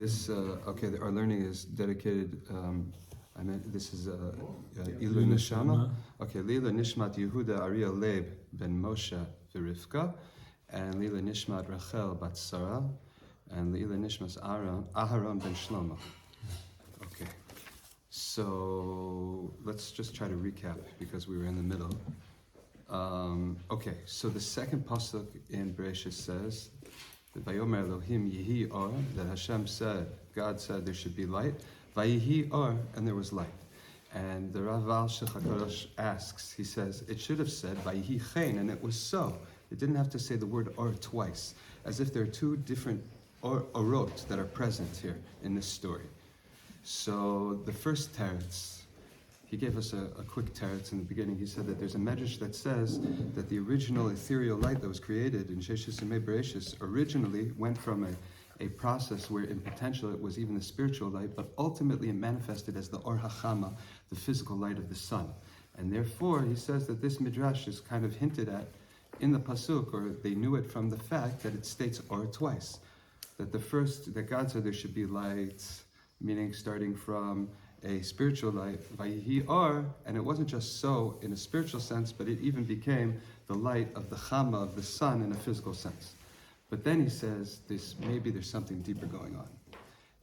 This our learning is dedicated. This is Ilu Neshama. Okay, Lila Nishmat Yehuda Ariel Leib ben Moshe V'Rivka, and Lila Nishmat Rachel bat Sarah, and Lila Nishmas Aharon ben Shlomo. Okay, so let's just try to recap because we were in the middle. Okay, so the second pasuk in Bereshit says that Vayomer Elohim Yehi Or, that Hashem said, God said there should be light. Vayihi Or, and there was light. And the Rav Alshech asks, he says, it should have said Vayihi Chen, and it was so. It didn't have to say the word Or twice, as if there are two different orot that are present here in this story. So the first teretz, he gave us a quick teretz in the beginning. He said that there's a medrash that says that the original ethereal light that was created in Sheshis and May Bereshis originally went from a process where in potential it was even the spiritual light, but ultimately it manifested as the Or HaChama, the physical light of the sun. And therefore, he says that this midrash is kind of hinted at in the pasuk, or they knew it from the fact that it states Or twice. That that God said there should be light, meaning starting from a spiritual light, Vayihi Or, and it wasn't just so in a spiritual sense, but it even became the light of the Chama, of the sun, in a physical sense. But then he says, maybe there's something deeper going on.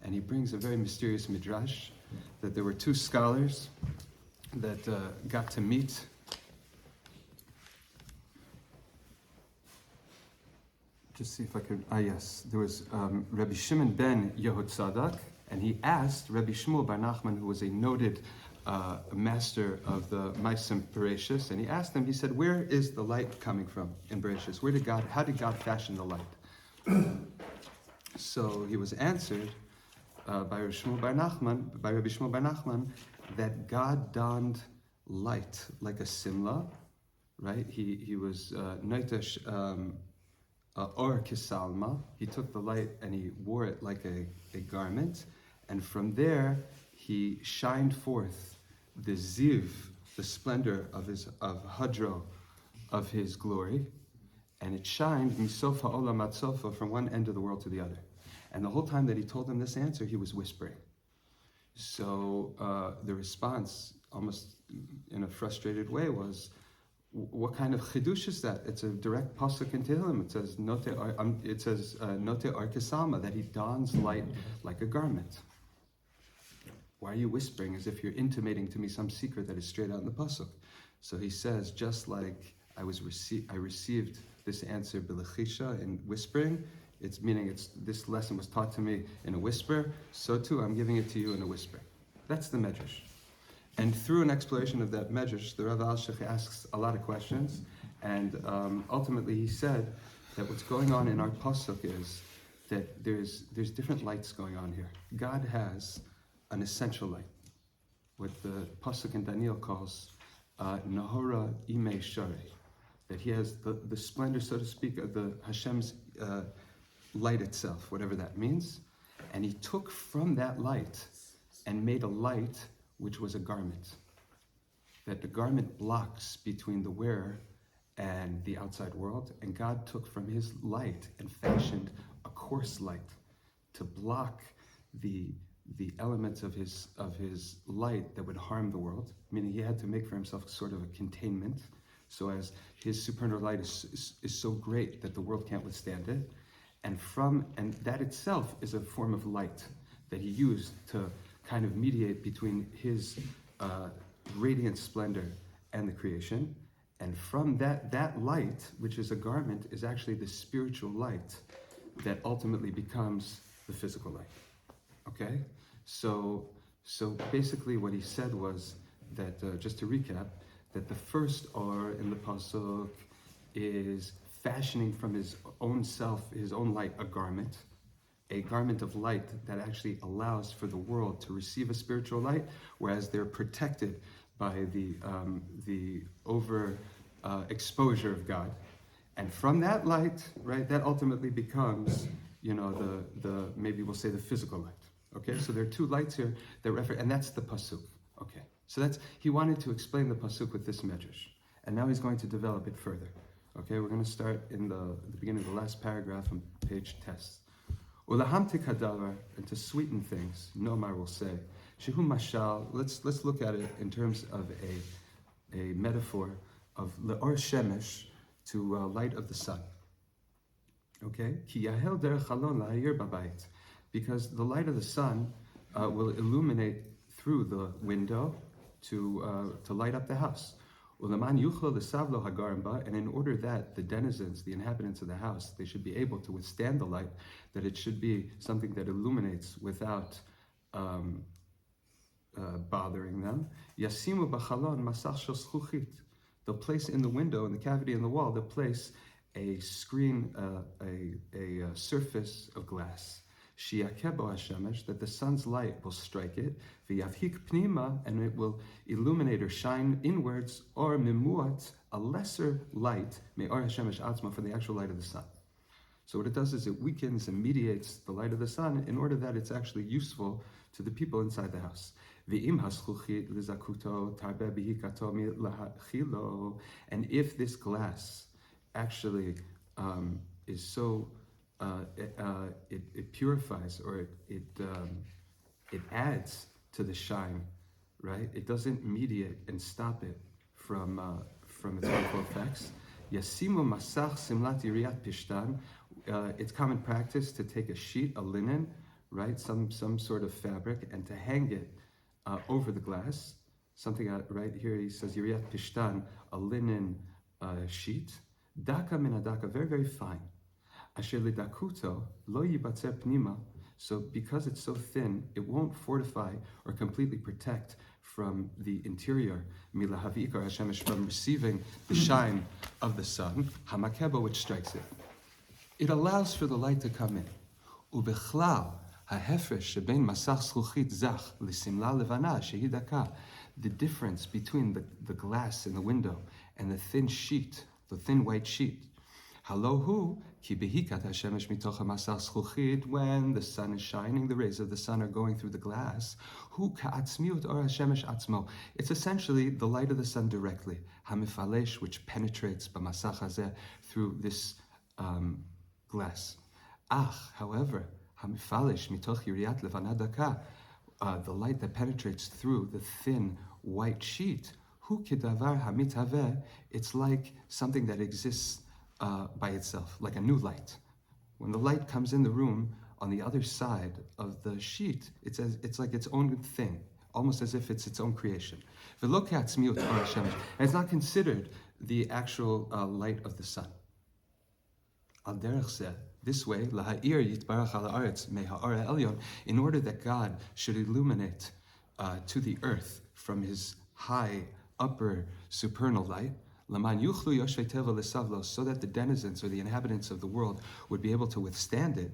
And he brings a very mysterious midrash, that there were two scholars that got to meet. Just see if I could, yes, there was Rabbi Shimon ben Yehotzadak, and he asked Rabbi Shmuel bar Nachman, who was a noted master of the Maisim Bereshis, and he asked him, he said, where is the light coming from in Bereshis? How did God fashion the light? So he was answered by Rabbi Shmuel bar Nachman, that God donned light like a simla, right? He was Naitash Or Kisalma. He took the light and he wore it like a garment. And from there, he shined forth the ziv, the splendor of hadro, of his glory, and it shined misofa olam ad sofa, from one end of the world to the other. And the whole time that he told them this answer, he was whispering. So the response, almost in a frustrated way, was, what kind of chidush is that? It's a direct pasuk in Tehillim. It says note ar kesama, that he dons light like a garment. Why are you whispering as if you're intimating to me some secret that is straight out in the pasuk? So he says, just like I received this answer bilechisha, in whispering, it's meaning this lesson was taught to me in a whisper, so too I'm giving it to you in a whisper. That's the medrash. And through an exploration of that medrash, the Rav Alshech asks a lot of questions, and ultimately he said that what's going on in our pasuk is that there's different lights going on here. God has an essential light, what the pasuk in Daniel calls Nahora Imei Sharei, that he has the splendor, so to speak, of the Hashem's light itself, whatever that means, and he took from that light and made a light which was a garment, that the garment blocks between the wearer and the outside world, and God took from his light and fashioned a coarse light to block the elements of his light that would harm the world, meaning he had to make for himself sort of a containment, so as his supernal light is so great that the world can't withstand it, and that itself is a form of light that he used to kind of mediate between his radiant splendor and the creation. And from that light, which is a garment, is actually the spiritual light that ultimately becomes the physical light. Okay? So basically what he said was that, just to recap, that the first Or in the pasuk is fashioning from his own self, his own light, a garment of light that actually allows for the world to receive a spiritual light, whereas they're protected by the over exposure of God. And from that light, right, that ultimately becomes, the maybe we'll say the physical light. Okay, so there are two lights here that refer, and that's the pasuk. Okay, so he wanted to explain the pasuk with this medrash, and now he's going to develop it further. Okay, we're going to start in the beginning of the last paragraph on page test. Ulahamtik hadavar, and to sweeten things, Nomar will say, Shehu mashal, let's look at it in terms of a metaphor of le'or shemesh, to light of the sun. Okay? Ki yahel derech halon la'ayir babayit, because the light of the sun will illuminate through the window to light up the house. Ulaman yuchlo l'savlo hagarim ba, and in order that the denizens, the inhabitants of the house, they should be able to withstand the light, that it should be something that illuminates without bothering them. Yasimu b'chalon masach shel zchuchit. They'll place in the window, in the cavity in the wall, they'll place a screen, a surface of glass. Shiakebo hashemesh, that the sun's light will strike it. V'yavhik pnima, and it will illuminate or shine inwards. Or mimuat, a lesser light, me'or hashemesh atzma, from the actual light of the sun. So what it does is it weakens and mediates the light of the sun in order that it's actually useful to the people inside the house. And if this glass actually is so, it purifies, or it adds to the shine, right? It doesn't mediate and stop it from its harmful effects. Yasimu masach simlat yiriyat pishtan. It's common practice to take a sheet, a linen, right, some sort of fabric, and to hang it over the glass. Something right here, he says yiriyat pishtan, a linen sheet. Daka min adaka, very, very fine. Asher lidakuto lo yibatzer pnima. So because it's so thin, it won't fortify or completely protect from the interior, milahavikar hashemesh, from receiving the shine of the sun, hamakebo, which strikes it. It allows for the light to come in. Ubechlal hahefresh shebein masach zchuchit zach lisimla levana shehi daka. The difference between the glass in the window and the thin sheet, the thin white sheet. Halohu ki behikat hashemesh mitoch masach zchuchit, when the sun is shining, the rays of the sun are going through the glass. Hu ka'atzmiut or hashemesh atzmo. It's essentially the light of the sun directly. Hamifalesh, which penetrates b'masach hazeh, through this glass. However, hamifalesh mitoch yiriyat levana daka, the light that penetrates through the thin white sheet. Hu kedavar hamitaveh. It's like something that exists by itself, like a new light. When the light comes in the room, on the other side of the sheet, it's like its own thing, almost as if it's its own creation. And it's not considered the actual light of the sun. This way, in order that God should illuminate to the earth from his high upper supernal light, so that the denizens or the inhabitants of the world would be able to withstand it.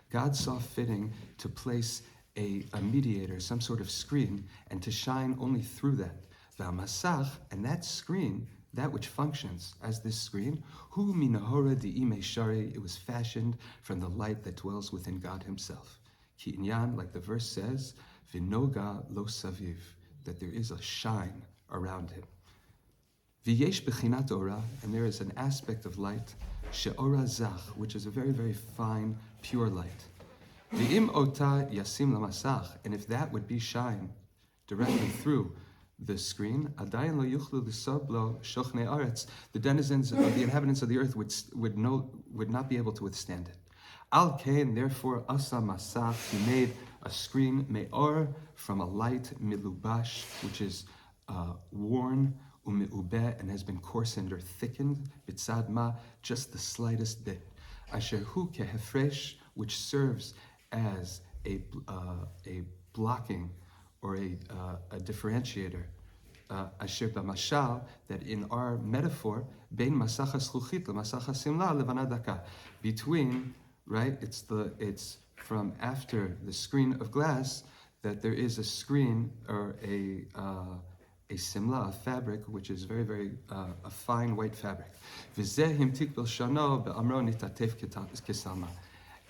God saw fitting to place a mediator, some sort of screen, and to shine only through that. And that screen, that which functions as this screen, it was fashioned from the light that dwells within God himself. Like the verse says, Vinoga lo saviv, that there is a shine around him. V'yesh bechinat ora, and there is an aspect of light, she'ora zach, which is a very, very fine, pure light. V'im ota yasim lamasach, and if that would be shine directly through the screen, adayin lo yuchlu l'soblo shochnei aretz, the denizens of the inhabitants of the earth would not be able to withstand it. Al kain, therefore, asa masach, he made a screen me'or, from a light, milubash, which is worn, ume'ubeh, and has been coarsened or thickened, bitzad ma, just the slightest bit. Asher hu kehefresh, which serves as a blocking or a differentiator. Asher b'mashal, that in our metaphor, bein masach ha'zchuchit lemasach ha'simla levana daka, between, right, it's from after the screen of glass, that there is a screen or a simla, a fabric, which is very, very a fine white fabric.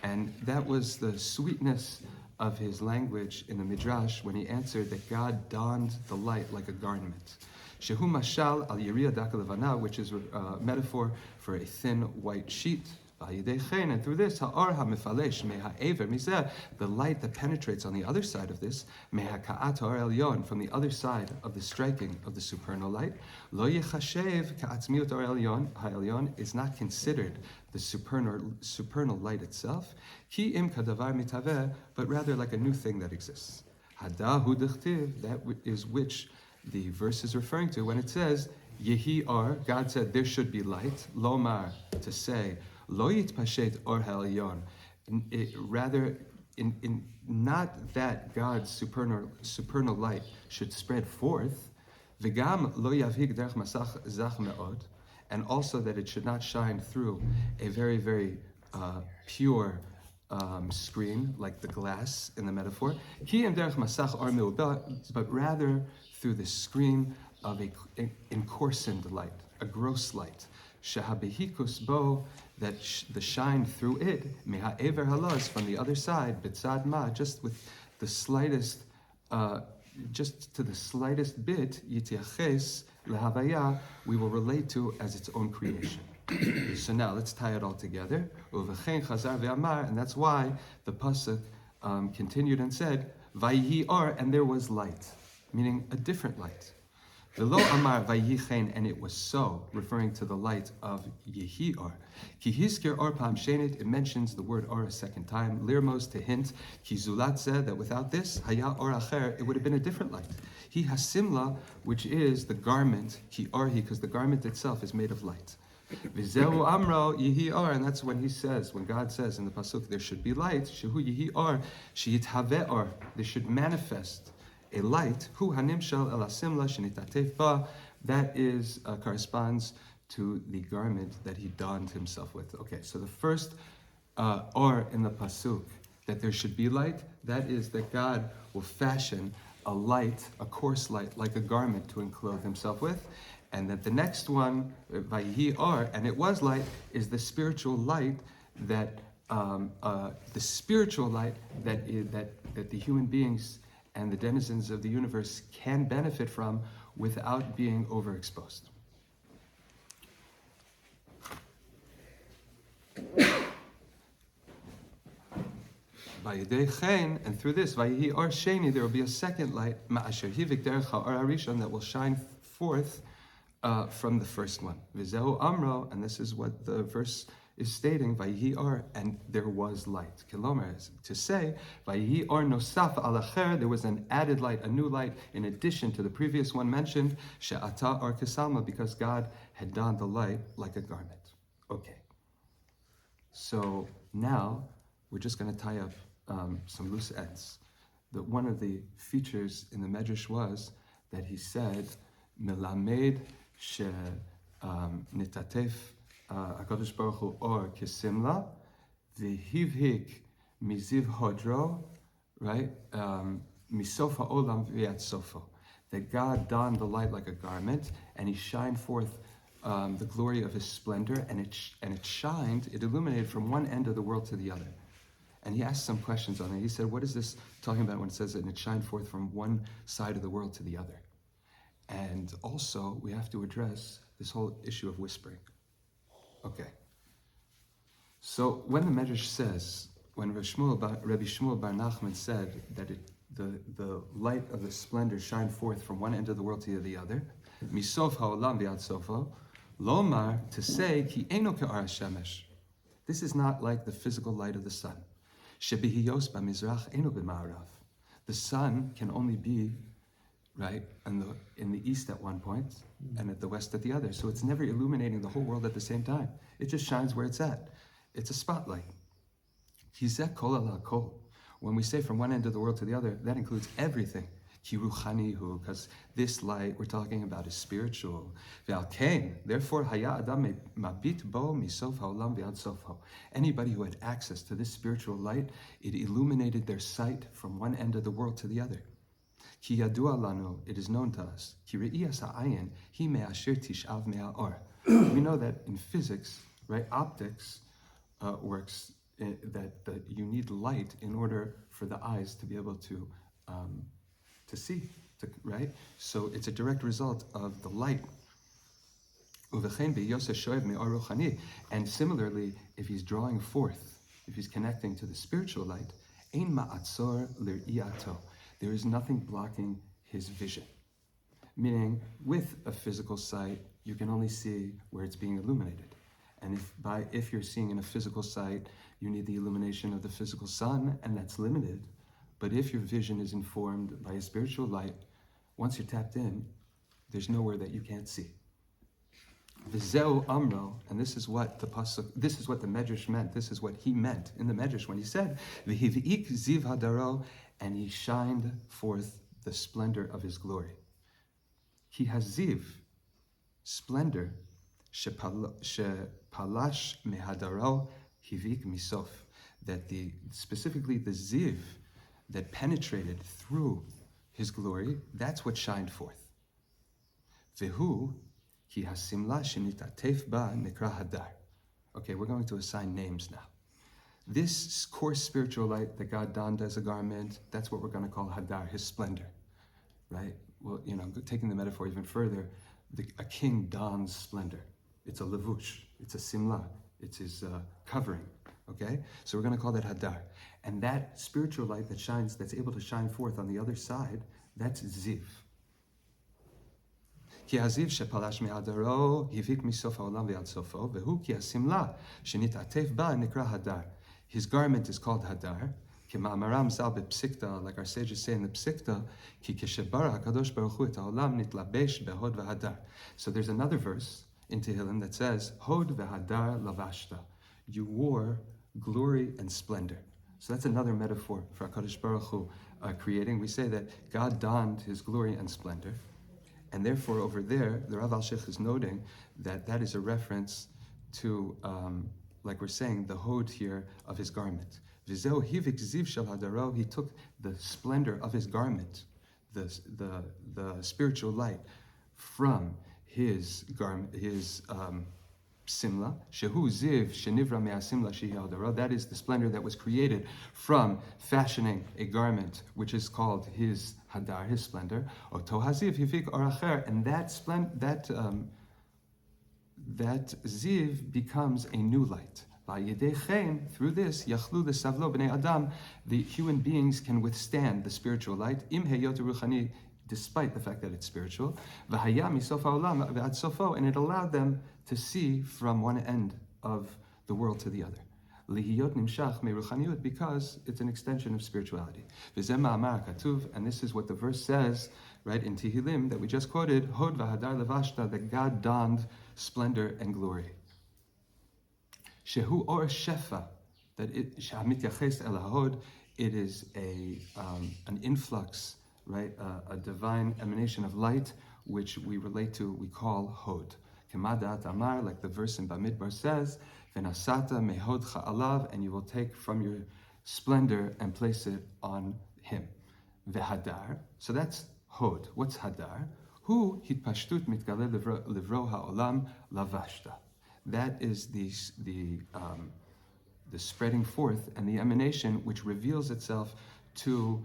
And that was the sweetness of his language in the Midrash when he answered that God donned the light like a garment. Shehu mashal al yiriyah daka levana, which is a metaphor for a thin white sheet. And through this, the light that penetrates on the other side of this, from the other side of the striking of the supernal light, is not considered the supernal light itself, but rather like a new thing that exists. That is which the verse is referring to when it says, Yehi ar, God said there should be light, lomar, to say, Lo yitpashet or ha'elyon. Rather, in not that God's supernal light should spread forth, v'gam lo yavhig derech masach zach me'od, and also that it should not shine through a very, very pure screen, like the glass in the metaphor, ki em derech masach ar me'odah, but rather through the screen of a encoarsened light, a gross light. Shahabehikus bo, that the shine through it, meha ever halas, from the other side, bitzad ma, just with the slightest, just to the slightest bit, yitiaches lehavaya, we will relate to as its own creation. So now let's tie it all together. Uvechen chazar ve'amar, and that's why the pasuk continued and said, Vayihi ar, and there was light, meaning a different light. V'lo amar vayichen, and it was so, referring to the light of Yehi ar. Ki hiskir or pam shenit, it mentions the word or a second time. Lirmos, to hint. Ki zulat said that without this, haya or acher, it would have been a different light. He hasimla, which is the garment, ki orhi, because the garment itself is made of light. V'zehu amro Yehi ar, and that's when he says, when God says in the pasuk, there should be light. Shehu Yehi ar, sheyithaveh ar, they should manifest a light, hu hanimshal el asimla shenitatef ba, that is corresponds to the garment that he donned himself with. Okay, so the first or in the pasuk, that there should be light, that is that God will fashion a light, a coarse light, like a garment to enclothe himself with, and that the next one, vayihi or, and it was light, is the spiritual light that the human beings and the denizens of the universe can benefit from without being overexposed. And through this, there will be a second light that will shine forth from the first one. And this is what the verse is stating, Vayihi or, and there was light. Kilomer, to say, Vayihi or nosaf alacher, there was an added light, a new light, in addition to the previous one mentioned, she'ata or kisalma, because God had donned the light like a garment. Okay. So now, we're just going to tie up some loose ends. That one of the features in the Medrash was that he said, Melamed she nitatef HaKadosh Baruch Hu or kisimla, v'hivhik miziv hodro, right? Misof ha'olam v'yat sofo. That God donned the light like a garment, and he shined forth the glory of his splendor, and it shined, it illuminated from one end of the world to the other. And he asked some questions on it. He said, what is this talking about when it says that it shined forth from one side of the world to the other? And also, we have to address this whole issue of whispering. Okay. So when the Medrash says, when Rabbi Shmuel Bar Nachman said that the light of the splendor shined forth from one end of the world to the other, misof ha'olam v'ad sofo, lomar, to say, ki eino ke'ar shemesh. This is not like the physical light of the sun. Shebihiyos b'mizrach eino b'ma'arav. The sun can only be right in the east at one point and at the west at the other. So it's never illuminating the whole world at the same time. It just shines where it's at. It's a spotlight. Hizeh kol ala kol. When we say from one end of the world to the other, that includes everything. Kiruchanihu, because this light we're talking about is spiritual. Ve'alkein, therefore, haya adam mabit bo misof ha'olam ve'ad sofo. Anybody who had access to this spiritual light, it illuminated their sight from one end of the world to the other. Ki yadua lanu, it is known to us. Ki re'iyas ha'ayin, hi me'asher tish'av me'a'or. We know that in physics, right, optics works you need light in order for the eyes to be able to see, right? So it's a direct result of the light. And similarly, if he's drawing forth, if he's connecting to the spiritual light, there is nothing blocking his vision. Meaning, with a physical sight, you can only see where it's being illuminated. And if you're seeing in a physical sight, you need the illumination of the physical sun, and that's limited. But if your vision is informed by a spiritual light, once you're tapped in, there's nowhere that you can't see. V'zeu amro, and this is what the Medrash meant. This is what he meant in the Medrash when he said, "V'hiv'ik ziv hadaro," and he shined forth the splendor of his glory. He has ziv, splendor, shepalash mehadaro hivik misof, that specifically the ziv that penetrated through his glory, that's what shined forth. Vehu ki hasimla shenitatef ba nekra hadar. Okay, we're going to assign names now. This coarse spiritual light that God donned as a garment, that's what we're going to call hadar, his splendor, right? Well, taking the metaphor even further, a king dons splendor. It's a levush, it's a simla, it's his covering, okay? So we're going to call that hadar. And that spiritual light that shines, that's able to shine forth on the other side, that's ziv. Ki haziv shepalash me'adaro, hivik misof ha'olam ve'ad sofo, vehu ki hasimla shenitatef ba nikra hadar. His garment is called hadar. K'ma'amaram zal b'psikta, like our sages say in the psikta, ki k'shebara hakadosh baruch hu et ha'olam nitlabesh behod v'hadar. So there's another verse in Tehillim that says, Hod v'hadar lavashta. You wore glory and splendor. So that's another metaphor for HaKadosh Baruch Hu creating. We say that God donned his glory and splendor. And therefore over there, the Rav Alshech is noting that is a reference to, like we're saying, the Hod here of his garment. V'zeu hivik ziv shel hadaro, he took the splendor of his garment, the spiritual light, from his garment, his simla, shehu ziv shenivra me'asimla shehi hadaro. That is the splendor that was created from fashioning a garment, which is called his hadar, his splendor. Oto haziv hivik or acher, and that ziv becomes a new light. Through this, yachlu l'savlo b'nei adam, the human beings can withstand the spiritual light, im heyot ruchani, despite the fact that it's spiritual, v'haya misof ha'olam v'ad sofo, and it allowed them to see from one end of the world to the other. Lihiyot nimshach meruchaniut, because it's an extension of spirituality. V'zeh ma'amar katuv, and this is what the verse says, right in Tehillim that we just quoted, Hod v'hadar levashta, that God donned splendor and glory. Shehu or shefa, that it mityaches el hahod, it is an influx, right, a divine emanation of light, which we call hod. Kemadat amar, like the verse in Bamidbar says, v'nasata mehod cha'alav, and you will take from your splendor and place it on him. V'hadar, so that's hod. What's hadar? Hu hitpashtut mitgale livro ha'olam lavashta. That is the spreading forth and the emanation which reveals itself to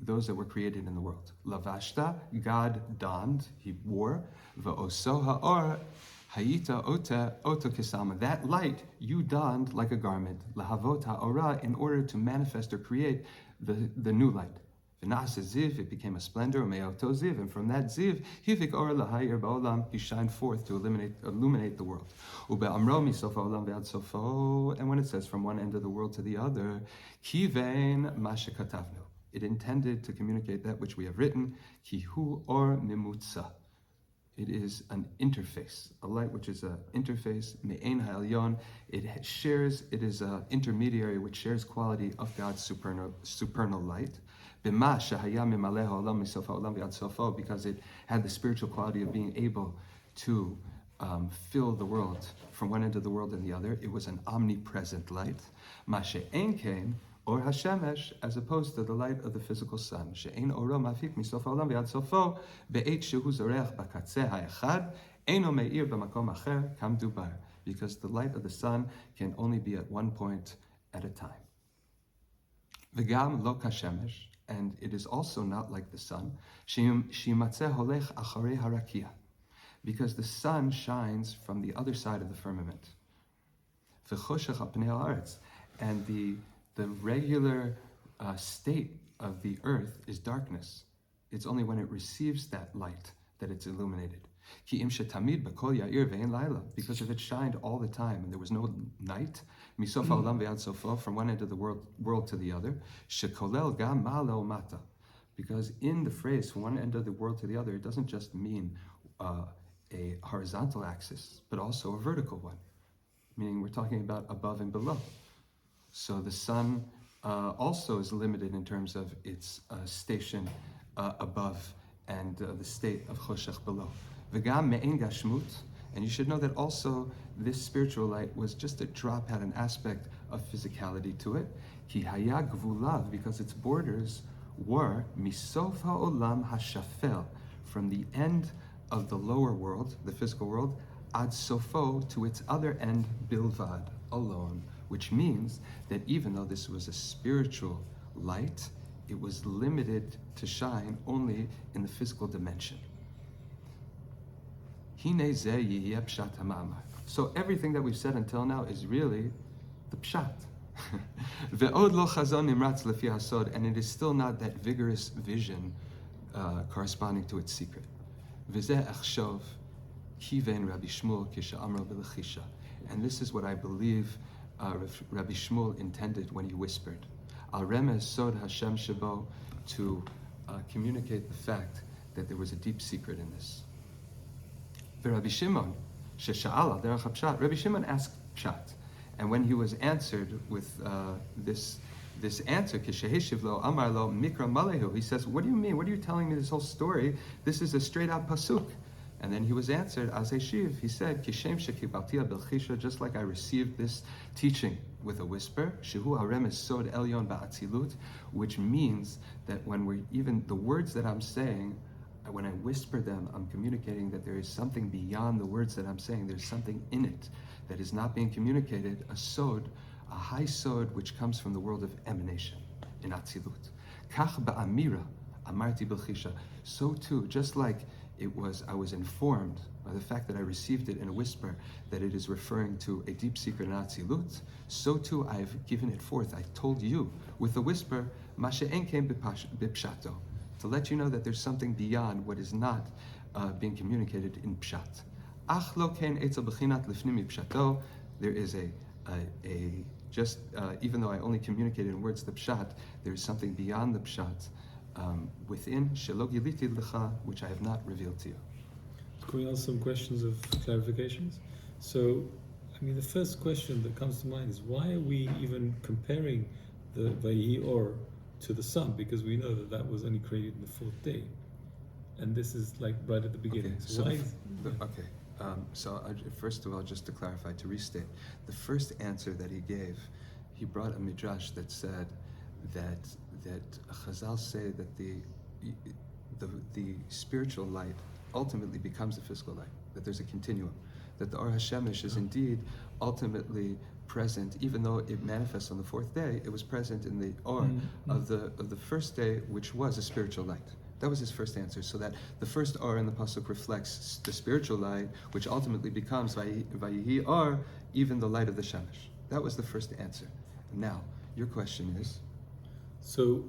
those that were created in the world. Lavashta, God donned, he wore. V'oso ha'or hayita oto kesama. That light you donned like a garment. Lahavot ha'ora, in order to manifest or create the new light. V'na'ase ziv, it became a splendor, me'oto ziv, and from that ziv, hivik or lahayir ba'olam, he shined forth to illuminate the world. Ube'amro misof ha'olam ve'ad sofo, and when it says from one end of the world to the other, kivein ma shekatavnu, it intended to communicate that which we have written, kihu or mimutza. It is an interface, a light which is an interface, me'ein ha'elyon, it is an intermediary which shares quality of God's supernal light, because it had the spiritual quality of being able to fill the world from one end of the world and the other. It was an omnipresent light. Ma'she'en kein or hashemesh, as opposed to the light of the physical sun. She'ein oro mafik misof ha'olam ve'ad sofo be'et shehu zorech b'katzeh ha'echad eino me'ir b'makom acher kam dubar. because the light of the sun can only be at one point at a time. V'gam lo kashemesh, and it is also not like the sun, shimatzeh holech acharei harakia, because the sun shines from the other side of the firmament. V'choshech al pnei haaretz, and the regular state of the earth is darkness. It's only when it receives that light that it's illuminated. Ki im shetamid b'kol ya'ir ve'en laila, because if it shined all the time and there was no night, misof ha'olam ve'ad sofo, from one end of the world to the other, shekolel gam ma'ala u'mata, because in the phrase from one end of the world to the other, it doesn't just mean a horizontal axis, but also a vertical one, meaning we're talking about above and below. So the sun also is limited in terms of its station above and the state of choshech below. V'gam me'en gashmut, and you should know that also this spiritual light was just a drop, had an aspect of physicality to it. Ki haya gvulav, because its borders were misof ha'olam hashafel, from the end of the lower world, the physical world, ad sofo, to its other end, bilvad, alone, which means that even though this was a spiritual light, it was limited to shine only in the physical dimension. So everything that we've said until now is really the pshat. And it is still not that vigorous vision corresponding to its secret. And this is what I believe Rabbi Shmuel intended when he whispered, Al remez sod Hashem shebo, to communicate the fact that there was a deep secret in this. Rabbi Shimon, shesha'ala derech hapshat, Rabbi Shimon asked pshat, and when he was answered with this answer, kishehishiv lo amar lo mikra malehu, he says, what do you mean? What are you telling me this whole story? This is a straight out pasuk. And then he was answered, as Eshiv, he said, Kishem shekibaltia belchisha, just like I received this teaching with a whisper, Shehu harem es sod elyon ba'atzilut, which means that when we're even the words that I'm saying, when I whisper them, I'm communicating that there is something beyond the words that I'm saying. There's something in it that is not being communicated, a sod, a high sod, which comes from the world of emanation, in atzilut. Kach ba'amira, amarti belchisha. So too, just like I was informed by the fact that I received it in a whisper that it is referring to a deep secret in Atzilut, so too I've given it forth. I told you with a whisper, Mashe enkem bipshato, to let you know that there's something beyond what is not being communicated in pshat. Ach lo ken etzel bechinat lifnim pshato. There is even though I only communicated in words the pshat, there is something beyond the pshat. Within shelo giliti lecha, which I have not revealed to you. Can we ask some questions of clarifications? So, the first question that comes to mind is, why are we even comparing the Vayihi Or to the sun? Because we know that was only created in the fourth day, and this is like right at the beginning. Okay, so first of all, just to clarify, to restate, the first answer that he gave, he brought a midrash that said that Chazal say that the spiritual light ultimately becomes the physical light, that there's a continuum, that the Or HaShemesh is indeed ultimately present, even though it manifests on the fourth day, it was present in the Or of the first day, which was a spiritual light. That was his first answer, so that the first Or in the Pasuk reflects the spiritual light, which ultimately becomes Vayihi Or, even the light of the Shemesh. That was the first answer. Now, your question is? So,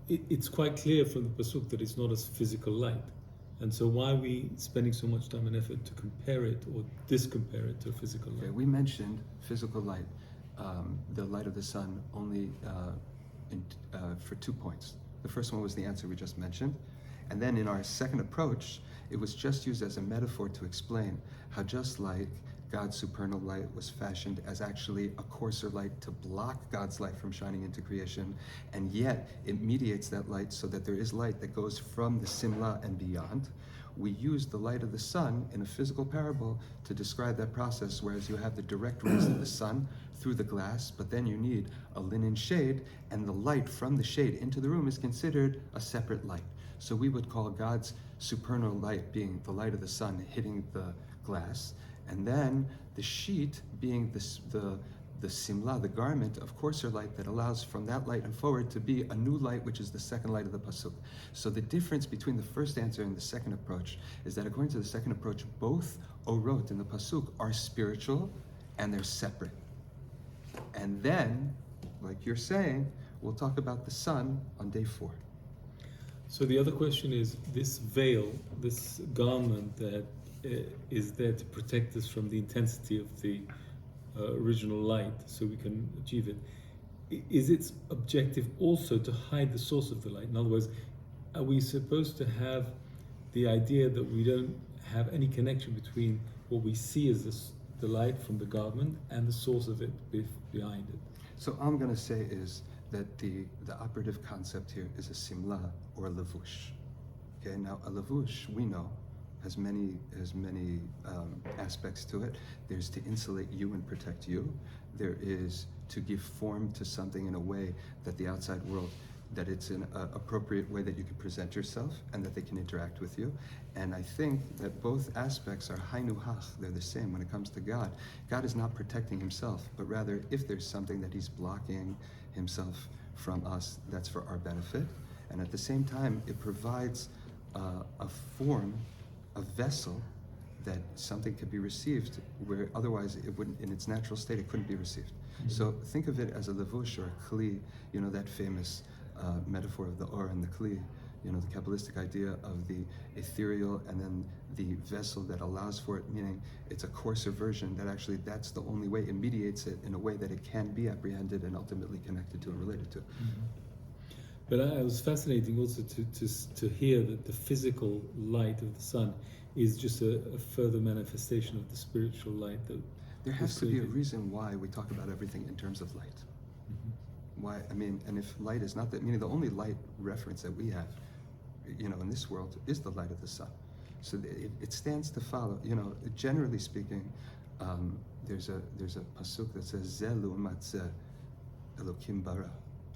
it's quite clear from the Pasuk that it's not a physical light. And so why are we spending so much time and effort to compare it or discompare it to a physical light? Okay, we mentioned physical light, the light of the sun, only for 2 points. The first one was the answer we just mentioned. And then in our second approach, it was just used as a metaphor to explain how just like God's supernal light was fashioned as actually a coarser light to block God's light from shining into creation, and yet it mediates that light so that there is light that goes from the Simla and beyond. We use the light of the sun in a physical parable to describe that process, whereas you have the direct rays of the sun through the glass, but then you need a linen shade, and the light from the shade into the room is considered a separate light. So we would call God's supernal light being the light of the sun hitting the glass, And then the sheet being the simla, the garment of coarser light that allows from that light and forward to be a new light, which is the second light of the pasuk. So the difference between the first answer and the second approach is that according to the second approach, both orot in the pasuk are spiritual and they're separate. And then, like you're saying, we'll talk about the sun on day 4. So the other question is, this veil, this garment that is there to protect us from the intensity of the original light, so we can achieve it. Is its objective also to hide the source of the light? In other words, are we supposed to have the idea that we don't have any connection between what we see as the light from the garment and the source of it behind it? So all I'm going to say is that the operative concept here is a simla or a levush. Okay, now a levush, we know, has many aspects to it. There's to insulate you and protect you. There is to give form to something in a way that the outside world, that it's an appropriate way that you can present yourself and that they can interact with you. And I think that both aspects are hainu hach, they're the same when it comes to God. God is not protecting himself, but rather if there's something that he's blocking himself from us, that's for our benefit. And at the same time, it provides a form, a vessel, that something could be received where otherwise it wouldn't, in its natural state, it couldn't be received. Mm-hmm. So think of it as a levush or a kli, you know, that famous metaphor of the or and the kli, you know, the Kabbalistic idea of the ethereal and then the vessel that allows for it, meaning it's a coarser version that actually that's the only way it mediates it in a way that it can be apprehended and ultimately connected to and related to. Mm-hmm. But it was fascinating also to hear that the physical light of the sun is just a further manifestation of the spiritual light. That there has to be a reason why we talk about everything in terms of light. Mm-hmm. Why? I mean, and if light is not that, meaning the only light reference that we have, you know, in this world is the light of the sun. So it stands to follow. You know, generally speaking, there's a pasuk that says Zelu matzeh Elokim bara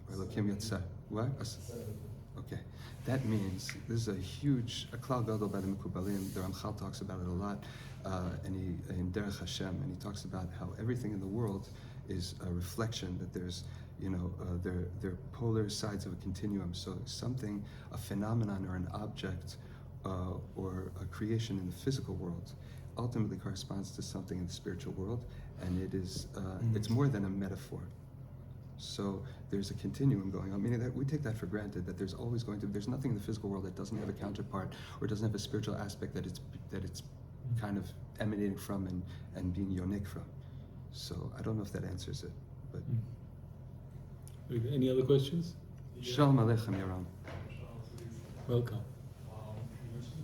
or Elokim yatzeh. What? Okay, that means this is a klal gadol by the Mekubalim. The Ramchal talks about it a lot, and he in Derech Hashem, and he talks about how everything in the world is a reflection. That there's, you know, they're polar sides of a continuum. So something, a phenomenon or an object, or a creation in the physical world, ultimately corresponds to something in the spiritual world, and it is it's more than a metaphor. So there's a continuum going on, meaning that we take that for granted, that there's always there's nothing in the physical world that doesn't have a counterpart or doesn't have a spiritual aspect that it's kind of emanating from and being yonik from. So I don't know if that answers it, but. Any other questions? Shalom Aleichem, Yaram. Welcome.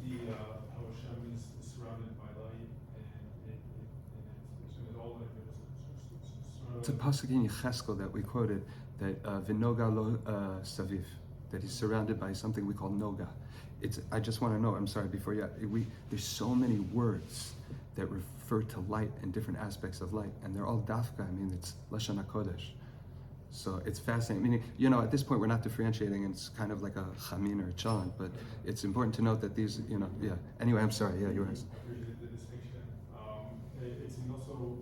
You mentioned how Hashem is surrounded by light, and it's all like it's a pasuk in Yecheskel that we quoted, that Vinoga lo saviv, that he's surrounded by something we call noga. I just want to know, I'm sorry, before there's so many words that refer to light and different aspects of light, and they're all dafka, I mean, it's Lashon HaKodesh. So it's fascinating. Meaning, you know, at this point we're not differentiating, and it's kind of like a chamin or a Ch1, but it's important to note that these, you know, yeah. Anyway, I'm sorry, yeah, yours. I appreciate the distinction. It seems also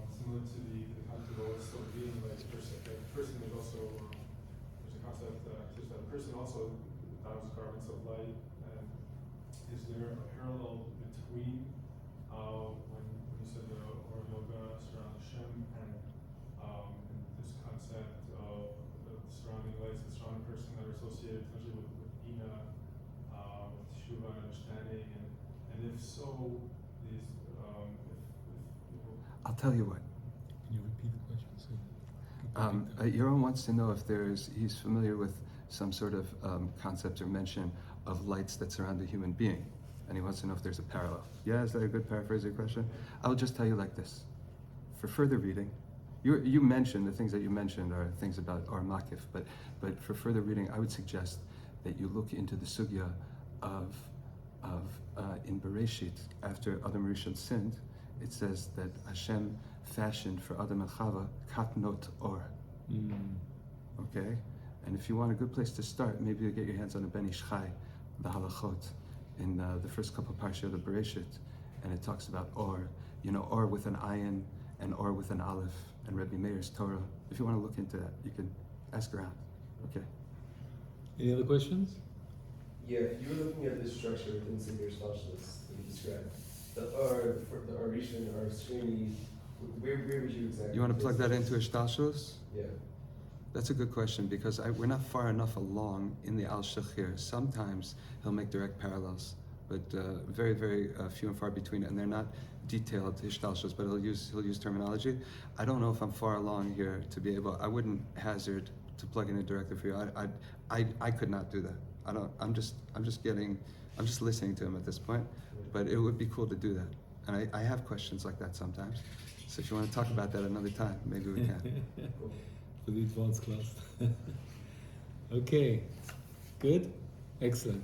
similar to the concept of always still being like a person. Like, person is also, there's a concept just that a person also dons garments of light. And is there a parallel between when you said the or yoga surround Hashem and this concept of the surrounding lights, the surrounding person that are associated potentially with Bina, with Teshuva and understanding, and if so, these I'll tell you what. Can you repeat the question? Yaron wants to know if he's familiar with some sort of concept or mention of lights that surround a human being, and he wants to know if there's a parallel. Yeah, is that a good paraphrase of your question? I'll just tell you like this. For further reading, you mentioned, the things that you mentioned are things about or makif, but for further reading, I would suggest that you look into the sugya of in Bereshit, after Adam Rishon sinned, it says that Hashem fashioned for Adam and Chava katnot or. Okay? And if you want a good place to start, maybe you get your hands on a Ben Ish Chai, the halachot, in the first couple of parashah of the Bereshit, and it talks about or, or with an ayin and or with an aleph, and Rebbe Meir's Torah. If you want to look into that, you can ask around. Okay. Any other questions? Yeah, if you were looking at this structure within Sefer Shtashlis that you described, the Rishon, Sheni, where would you exactly? You want to plug that into Ishtalshelus? Yeah. That's a good question, because we're not far enough along in the Alshech here. Sometimes he'll make direct parallels, but very, very few and far between, and they're not detailed Ishtalshelus, but he'll use terminology. I don't know if I'm far along here to be able. I wouldn't hazard to plug in a director for you. I could not do that. I'm just listening to him at this point, but it would be cool to do that. And I have questions like that sometimes. So if you want to talk about that another time, maybe we can. For the advanced class. Okay, good, excellent.